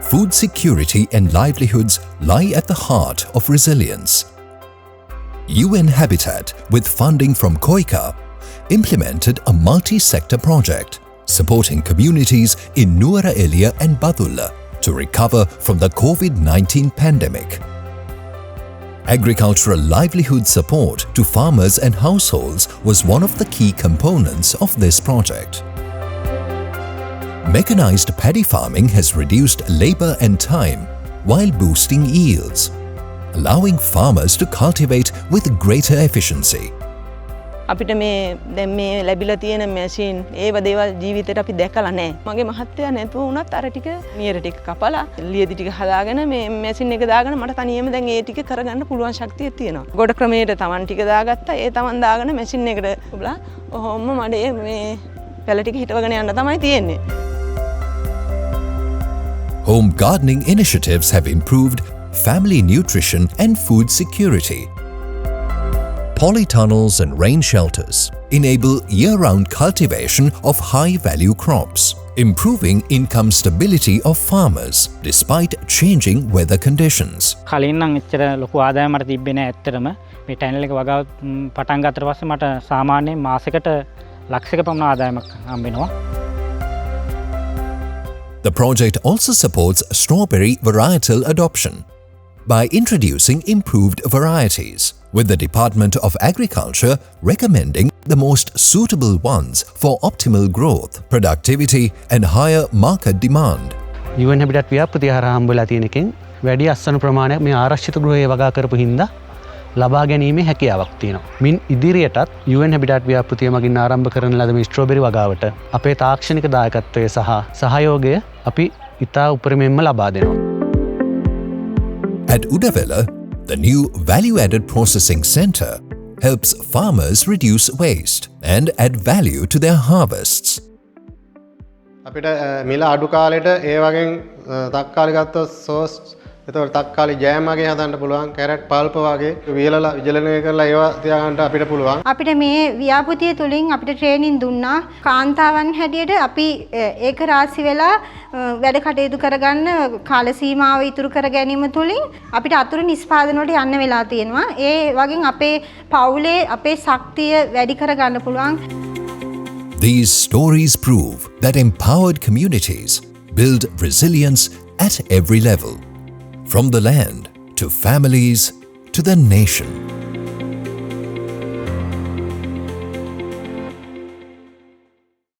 food security and livelihoods lie at the heart of resilience. UN Habitat, with funding from KOICA, implemented a multi-sector project supporting communities in Nuwara Eliya and Badulla to recover from the COVID-19 pandemic. Agricultural livelihood support to farmers and households was one of the key components of this project. Mechanized paddy farming has reduced labor and time while boosting yields, allowing farmers to cultivate with greater efficiency. අපිට මේ දැන් මේ ලැබිලා තියෙන machine ඒව දේවල් ජීවිතේට අපි දැකලා නැහැ. මගේ මහත්තයා නැතුව වුණත් අර ටික නියර ටික කපලා ලියදි ටික හදාගෙන මේ මැෂින් එක දාගෙන මට තනියම දැන් ඒ ටික කරගන්න පුළුවන් ශක්තිය තියෙනවා. ගොඩ ක්‍රමයට Taman ටික දාගත්තා. ඒ Taman දාගෙන මැෂින් එකට ඔබලා ඔහොම මඩේ මේ පැල ටික හිටවගෙන යන්න තමයි තියෙන්නේ. Home gardening initiatives have improved family nutrition and food security. Polytunnels and rain shelters enable year-round cultivation of high-value crops, improving income stability of farmers despite changing weather conditions. කලින් නම් එච්චර ලොකු ආදායමක් තිබ්බේ නැහැ ඇත්තටම. මේ ටැනල් එක වගාව පටන් ගත්තට පස්සේ මට සාමාන්‍යයෙන් මාසෙකට ලක්ෂයක පමණ ආදායමක් හම්බ වෙනවා. The project also supports strawberry varietal adoption by introducing improved varieties, with the Department of Agriculture recommending the most suitable ones for optimal growth, productivity and higher market demand. UN Habitat ව්‍යාපෘතිය හරහා හම්බුලා තියෙන එකෙන් වැඩි අස්වනු ප්‍රමාණයක් මේ ආරක්ෂිත ගෘහයේ වගා කරපු හින්දා ලබා ගැනීමේ හැකියාවක් තියෙනවා. මින් ඉදිරියටත් UN Habitat ව්‍යාපෘතිය මගින් ආරම්භ කරන ලද මේ ස්ට්‍රෝබෙරි වගාවට අපේ තාක්ෂණික දායකත්වය සහ සහයෝගය අපි ඉතා උපරිමයෙන්ම ලබා දෙනවා. At Udavela, the new value-added processing center helps farmers reduce waste and add value to their harvests. අපිට මිල අඩු කාලෙට ඒ වගේ තක්කාලි ගත්තොත් සෝස් එතකොට තක්කාලි ජෑම් වගේ හදන්න පුළුවන් කැරට් පල්ප වගේ වියලලා විජලනය කරලා ඒවා තියාගන්න අපිට පුළුවන්. අපිට මේ ව්‍යාපෘතිය තුලින් අපිට ට්‍රේනින් දුන්නා කාන්තාවන් හැටියට අපි ඒක රාශි වෙලා වැඩ කටයුතු කරගන්න කාල සීමාව ඉතුරු කර ගැනීම තුලින් අපිට අතුරු නිෂ්පාදන වලට යන්න වෙලා තියෙනවා. ඒ වගේ අපේ පවුලේ අපේ ශක්තිය වැඩි කරගන්න පුළුවන්. These stories prove that empowered communities build resilience at every level, from the land to families to the nation.